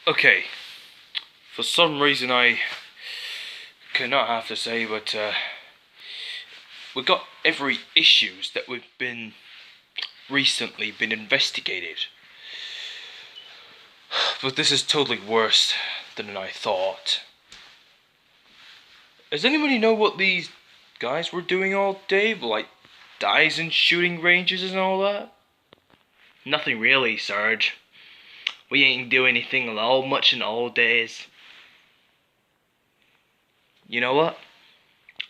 Okay, for some reason I cannot have to say, but we got every issues that we've been recently been investigated. But this is totally worse than I thought. Does anybody know what these guys were doing all day? Like dives and shooting ranges and all that? Nothing really, Sarge. We ain't do anything all much in all days. You know what?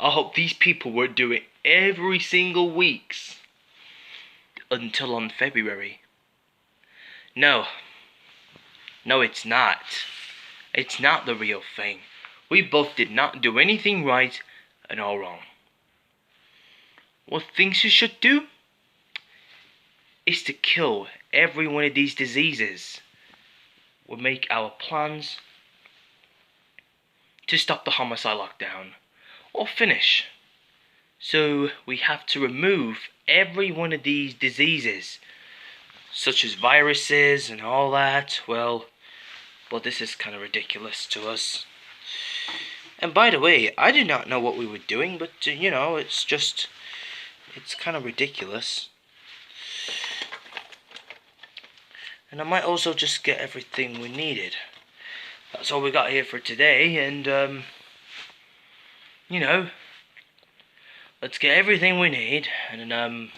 I hope these people were doing every single weeks until on February. No, it's not. It's not the real thing. We both did not do anything right and all wrong. What things you should do is to kill every one of these diseases. We'll make our plans to stop the homicide lockdown or finish. So we have to remove every one of these diseases, such as viruses and all that. Well, this is kind of ridiculous to us. And by the way, I did not know what we were doing, but it's kind of ridiculous. And I might also just get everything we needed. That's all we got here for today, and let's get everything we need, and then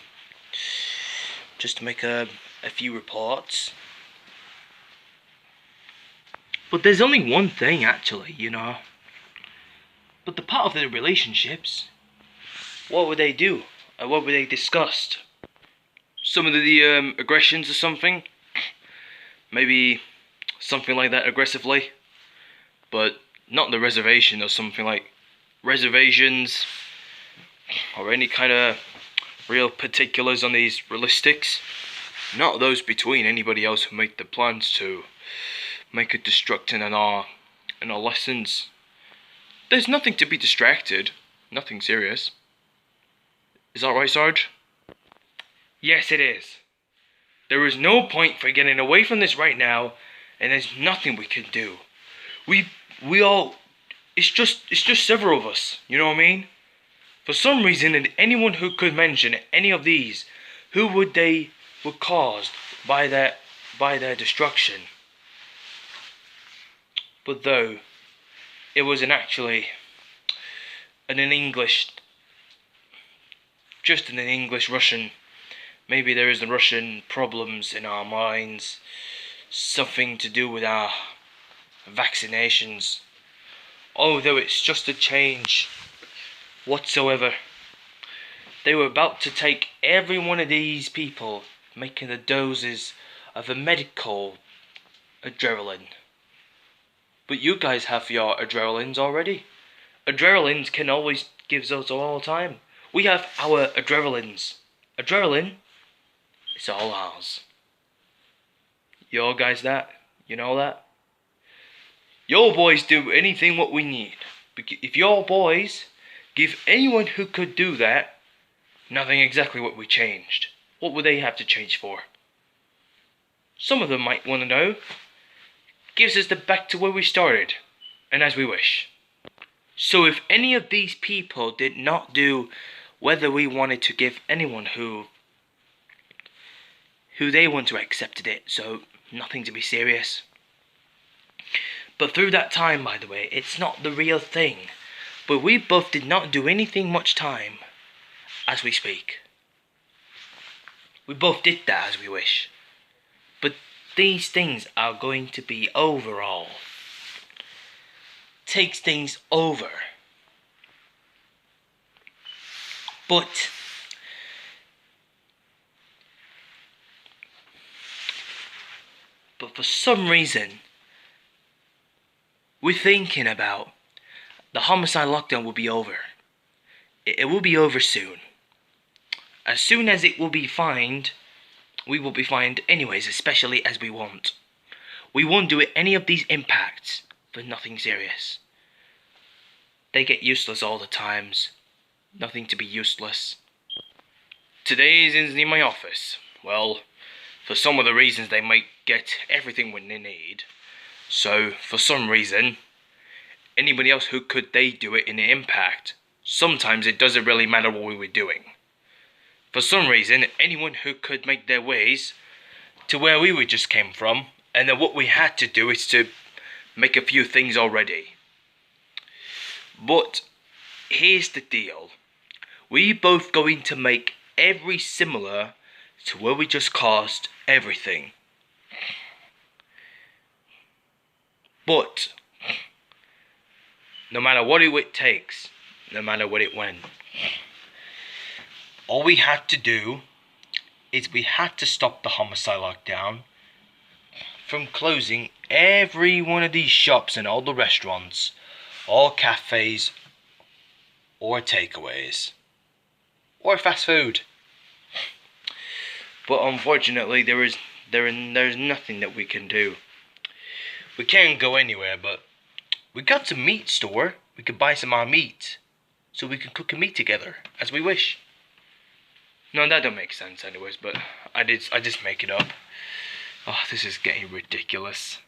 just to make a few reports. But there's only one thing, actually, But the part of the relationships, what would they do? What would they discuss? Some of the aggressions or something? Maybe something like that aggressively? But not the reservation or something like reservations or any kind of real particulars on these realistics. Not those between anybody else who make the plans to make a destruction in our lessons. There's nothing to be distracted. Nothing serious. Is that right, Sarge? Yes, it is. There is no point for getting away from this right now, and there's nothing we can do. We all, it's just several of us, you know what I mean? For some reason, and anyone who could mention any of these, who would they were caused by their destruction. But though, it wasn't actually in an English, just in an English-Russian. Maybe there is the Russian problems in our minds, something to do with our vaccinations. Although it's just a change whatsoever. They were about to take every one of these people, making the doses of a medical adrenaline. But you guys have your adrenalines already. Adrenalines can always give us all the time. We have our adrenalines. Adrenaline, it's all ours. You all guys that? You know that? Your boys do anything what we need. If your boys give anyone who could do that, nothing exactly what we changed. What would they have to change for? Some of them might want to know. Gives us the back to where we started, and as we wish. So if any of these people did not do whether we wanted to give anyone who they want to accepted it, so nothing to be serious. But through that time, by the way, it's not the real thing. But we both did not do anything much time as we speak. We both did that as we wish. But these things are going to be overall. Takes things over. But for some reason, we're thinking about the homicide lockdown will be over. It will be over soon. As soon as it will be fined, we will be fined anyways, especially as we want. We won't do any of these impacts for nothing serious. They get useless all the times. Nothing to be useless. Today is in my office. Well, for some of the reasons they might get everything when they need. So, for some reason, anybody else who could they do it in the impact? Sometimes it doesn't really matter what we were doing. For some reason, anyone who could make their ways to where we just came from, and then what we had to do is to make a few things already. But here's the deal. We both going to make every similar to where we just caused everything. But no matter what it takes, no matter what it when, all we had to do is we had to stop the homicide lockdown from closing every one of these shops and all the restaurants, all cafes, or takeaways, or fast food. But unfortunately, there's nothing that we can do. We can't go anywhere, but we got some meat store. We could buy some more meat, so we can cook a meat together as we wish. No, that don't make sense, anyways. But I just make it up. Oh, this is getting ridiculous.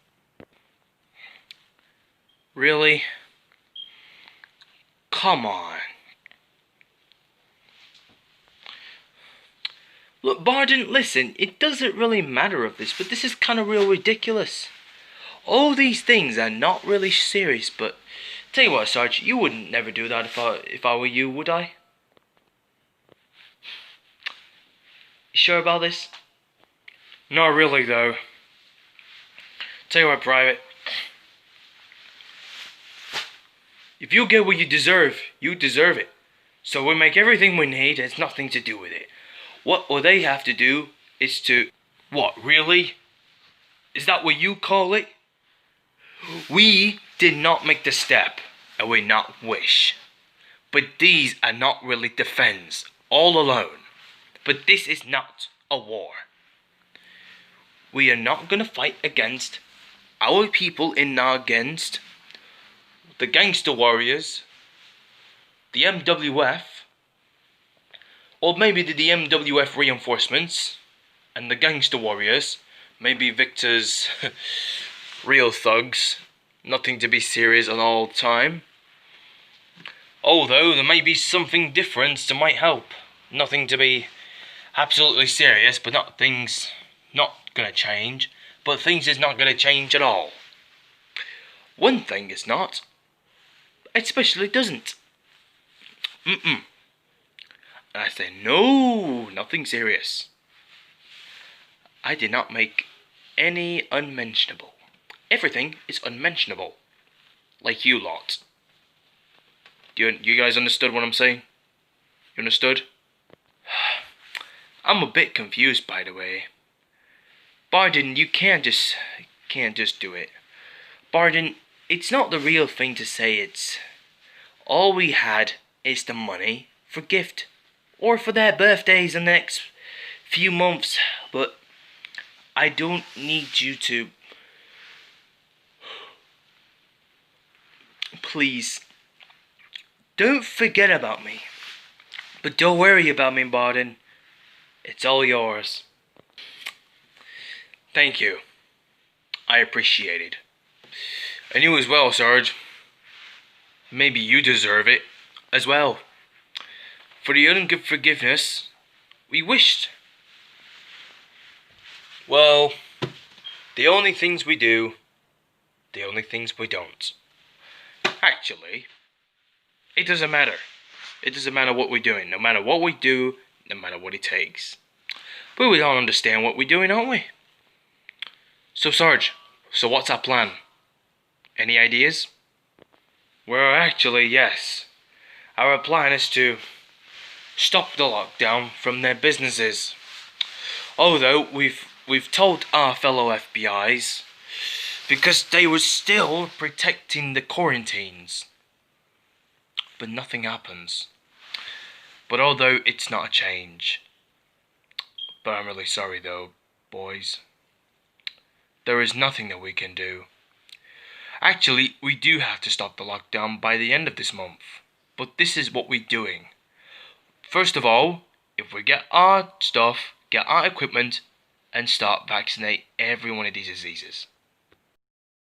Really? Come on. Look, Barden, listen, it doesn't really matter of this, but this is kind of real ridiculous. All these things are not really serious, but tell you what, Sarge, you wouldn't never do that if I were you, would I? You sure about this? Not really, though. Tell you what, Private. If you get what you deserve it. So we make everything we need, it has nothing to do with it. What they have to do is to... What, really? Is that what you call it? We did not make the step, and we not wish. But these are not really defense, all alone. But this is not a war. We are not gonna fight against our people and not against the gangster warriors, the MWF, or maybe the MWF reinforcements, and the gangster warriors, maybe Victor's real thugs, nothing to be serious at all time. Although there may be something different that might help. Nothing to be absolutely serious, but not things not gonna change, but things is not gonna change at all. One thing is not, especially doesn't. And I say, no, nothing serious. I did not make any unmentionable. Everything is unmentionable. Like you lot. You guys understood what I'm saying? You understood? I'm a bit confused, by the way. Barden, you can't just do it. Barden, it's not the real thing to say it's... All we had is the money for gift. Or for their birthdays in the next few months. But I don't need you to... Please, don't forget about me. But don't worry about me, Barden. It's all yours. Thank you. I appreciate it. And you as well, Sarge. Maybe you deserve it as well. For the unforgiveness we wished. Well, the only things we do, the only things we don't. Actually, it doesn't matter. It doesn't matter what we're doing. No matter what we do, no matter what it takes. But we don't understand what we're doing, don't we? So Sarge, so what's our plan? Any ideas? Well, actually, yes. Our plan is to stop the lockdown from their businesses. Although we've told our fellow FBIs, because they were still protecting the quarantines. But nothing happens. But although it's not a change. But I'm really sorry though, boys. There is nothing that we can do. Actually, we do have to stop the lockdown by the end of this month. But this is what we're doing. First of all, if we get our stuff, get our equipment, and start vaccinate every one of these diseases.